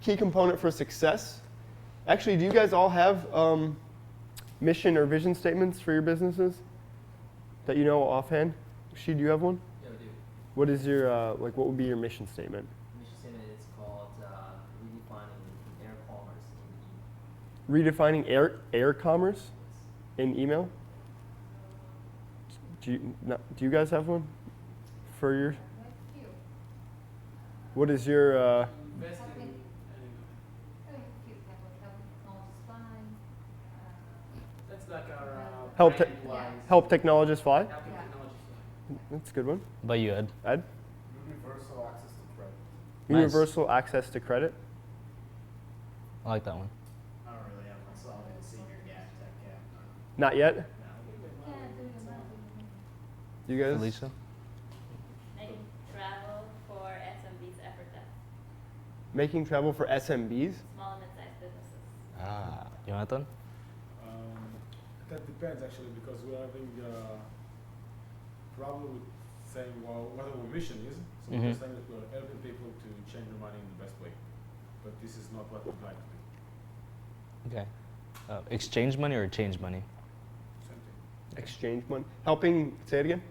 key component for success. Actually, do you guys all have mission or vision statements for your businesses that you know offhand? She, do you have one? Yeah, we do. What is your what would be your mission statement? Mission statement is called redefining air commerce in Redefining air commerce in email. Do you guys have one for your? What is your? That's like our help technologists fly. help technology fly. That's a good one. What about you, Ed? Ed? Universal access to credit. Nice. Universal access to credit. I like that one. I don't really have myself in a senior gap tech gap. Not yet. No. You guys? Alicia? Making travel for SMBs effortless. Making travel for SMBs. Small and mid-sized businesses. Ah, Jonathan? That depends actually, because we're having a problem with saying, well, what our mission is. So we're saying that we're helping people to change their money in the best way. But this is not what we'd like to do. Okay. Exchange money or change money? Same thing. Exchange money. Helping. Say it again.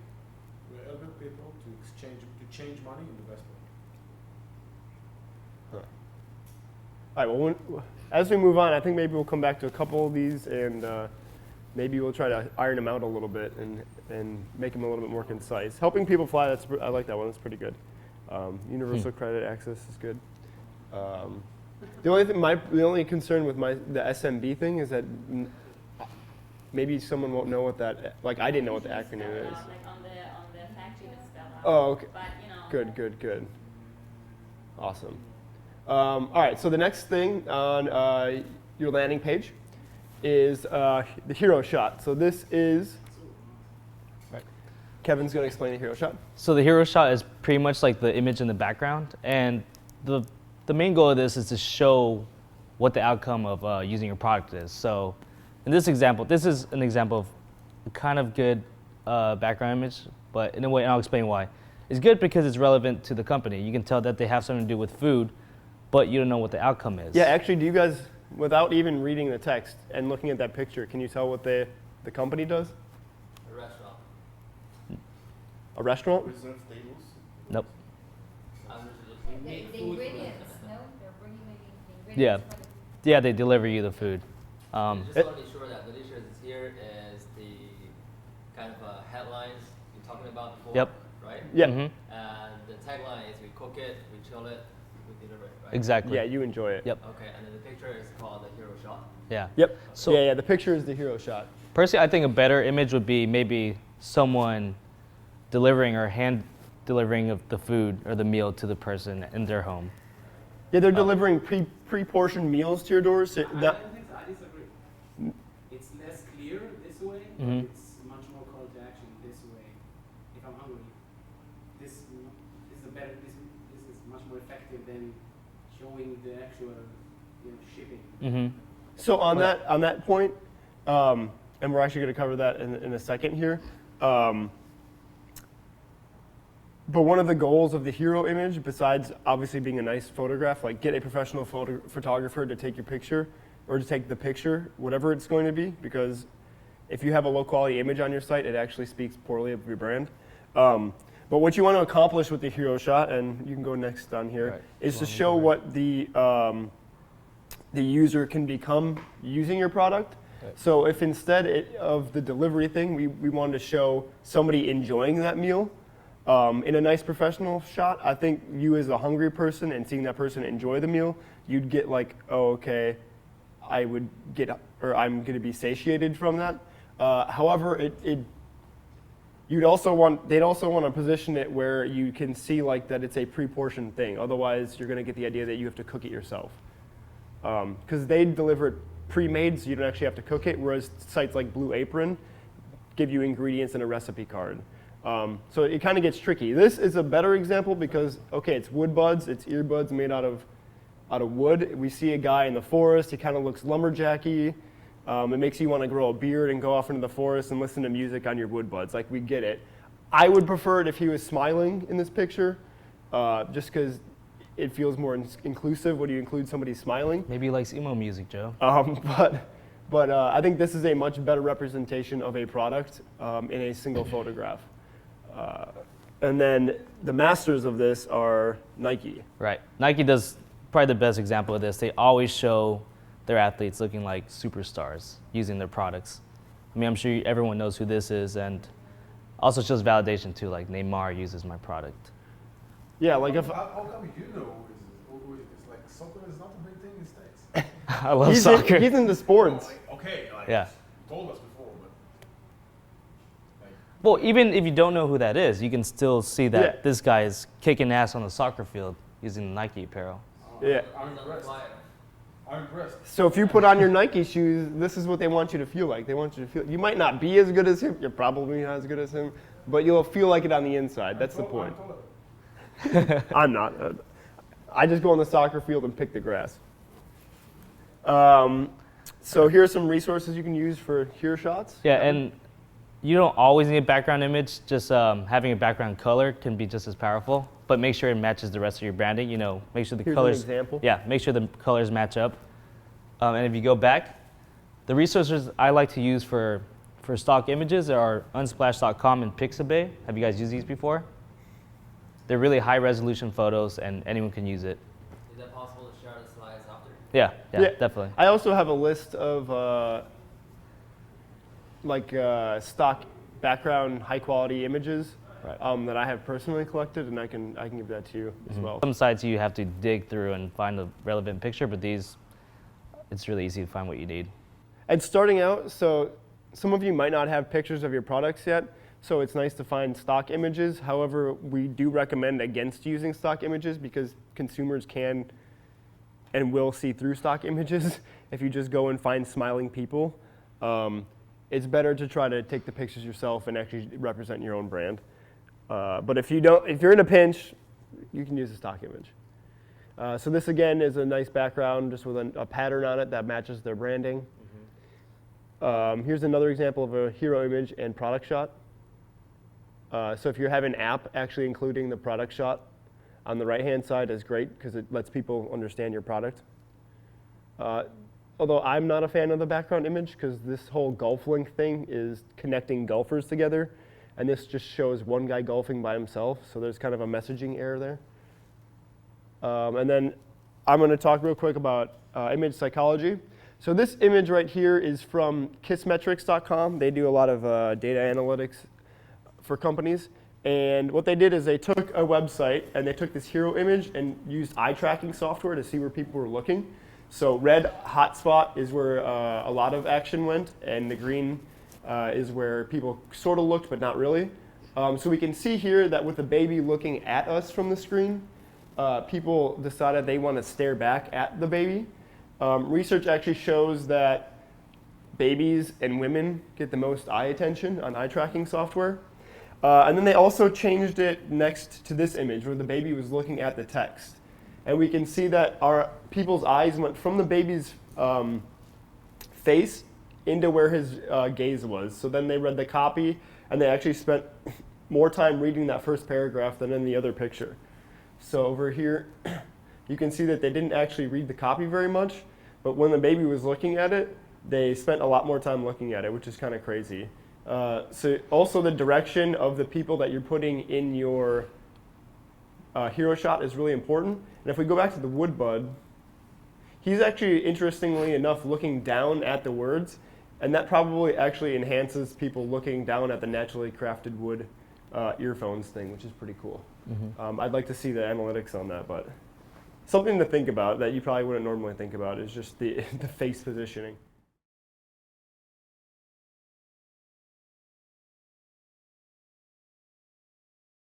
We're helping people to change money in the best way. All right. Well, as we move on, I think maybe we'll come back to a couple of these, and maybe we'll try to iron them out a little bit and make them a little bit more concise. Helping people fly. I like that one. That's pretty good. Universal credit access is good. The only concern with the SMB thing is that maybe someone won't know what that. Like I didn't know what the acronym is. Like on the fact sheet it's spelled out. Oh, okay. But you know. Good. Awesome. All right, so the next thing on your landing page is the hero shot. So this is, Kevin's going to explain the hero shot. So the hero shot is pretty much like the image in the background, and the main goal of this is to show what the outcome of using your product is. So in this example, this is an example of a kind of good background image, but in a way, and I'll explain why. It's good because it's relevant to the company. You can tell that they have something to do with food, but you don't know what the outcome is. Yeah, actually, do you guys, without even reading the text and looking at that picture, can you tell what the company does? A restaurant. A restaurant? Reserve tables. Nope. The ingredients, no? They're bringing the Yeah. ingredients. Yeah, they deliver you the food. Just want to be sure that the dishes is here is the kind of headlines you're talking about before, Yep. right? Yeah. Mhm. And the tagline is we cook it, we chill it, we deliver it, right? Exactly. Yeah, you enjoy it. Yep. Okay, and then the picture is called the hero shot. Yeah. Yep. So- yeah, the picture is the hero shot. Personally, I think a better image would be maybe someone delivering or hand delivering of the food or the meal to the person in their home. Yeah, they're delivering pre-portioned meals to your doors. So I that, don't think so. I disagree. It's less clear this way, Mhm. but it's much more call to action this way. If I'm hungry, this is a better. This is much more effective than showing the actual, shipping. Mm-hmm. so on that point, and we're actually going to cover that in a second here. But one of the goals of the hero image, besides obviously being a nice photograph, like get a professional photographer to take your picture or to take the picture, whatever it's going to be, because if you have a low quality image on your site, it actually speaks poorly of your brand. But what you want to accomplish with the hero shot, and you can go next on here, Right. is to show what the user can become using your product. Right. So if instead of the delivery thing, we wanted to show somebody enjoying that meal, in a nice professional shot, I think you as a hungry person and seeing that person enjoy the meal, you'd get like, oh, okay, I'm going to be satiated from that. However, they'd also want to position it where you can see like that it's a pre-portioned thing. Otherwise, you're going to get the idea that you have to cook it yourself. Because they deliver it pre-made, so you don't actually have to cook it, whereas sites like Blue Apron give you ingredients and a recipe card. So it kind of gets tricky. This is a better example because, okay, it's wood buds, it's earbuds made out of wood. We see a guy in the forest, he kind of looks lumberjacky. It makes you want to grow a beard and go off into the forest and listen to music on your wood buds. Like, we get it. I would prefer it if he was smiling in this picture, just because it feels more inclusive when you include somebody smiling. Maybe he likes emo music, Joe. But I think this is a much better representation of a product in a single photograph. And then the masters of this are Nike. Right. Nike does probably the best example of this. They always show their athletes looking like superstars using their products. I mean, I'm sure everyone knows who this is, and also shows validation too, like Neymar uses my product. Yeah, like if How come you know who it is? It's like soccer is not a big thing in the States. I love soccer. he's into sports. Okay, like Yeah. you told us before, but like, Well, even if you don't know who that is, you can still see that Yeah. this guy is kicking ass on the soccer field using the Nike apparel. Yeah. I'm It's on the impressed. flyer. I'm impressed. So if you put on your Nike shoes, this is what they want you to feel like. They want you to feel. You might not be as good as him. You're probably not as good as him, but you'll feel like it on the inside. That's the point. I'm not. I just go on the soccer field and pick the grass. So here are some resources you can use for hero shots. Yeah, and you don't always need a background image. Just having a background color can be just as powerful. But make sure it matches the rest of your branding. You know, make sure the Here's colors. an example. Yeah, make sure the colors match up. And if you go back, the resources I like to use for stock images are unsplash.com and Pixabay. Have you guys used these before? They're really high resolution photos, and anyone can use it. Is that possible to share the slides after? Yeah, Yeah. definitely. I also have a list of stock background high quality images Right. that I have personally collected, and I can give that to you as well. Some sites you have to dig through and find a relevant picture, but these, it's really easy to find what you need. And starting out, so some of you might not have pictures of your products yet, so it's nice to find stock images. However, we do recommend against using stock images because consumers can and will see through stock images if you just go and find smiling people. It's better to try to take the pictures yourself and actually represent your own brand. But if you're in a pinch, you can use a stock image. So this again is a nice background just with a pattern on it that matches their branding. Here's another example of a hero image and product shot. So if you have an app actually including the product shot on the right-hand side is great because it lets people understand your product. Although I'm not a fan of the background image because this whole golf link thing is connecting golfers together, and this just shows one guy golfing by himself, so there's kind of a messaging error there. And then I'm going to talk real quick about image psychology. So this image right here is from kissmetrics.com. They do a lot of data analytics for companies. And what they did is they took a website and they took this hero image and used eye tracking software to see where people were looking. So red hotspot is where a lot of action went, and the green is where people sort of looked but not really. So we can see here that with the baby looking at us from the screen, people decided they want to stare back at the baby. Research actually shows that babies and women get the most eye attention on eye tracking software. And then they also changed it next to this image where the baby was looking at the text. And we can see that our people's eyes went from the baby's face into where his gaze was. So then they read the copy, and they actually spent more time reading that first paragraph than in the other picture. So over here, you can see that they didn't actually read the copy very much, but when the baby was looking at it, they spent a lot more time looking at it, which is kind of crazy. So also the direction of the people that you're putting in your hero shot is really important. And if we go back to the wood bud, he's actually, interestingly enough, looking down at the words, and that probably actually enhances people looking down at the naturally crafted wood earphones thing, which is pretty cool. I'd like to see the analytics on that, but something to think about that you probably wouldn't normally think about is just the face positioning.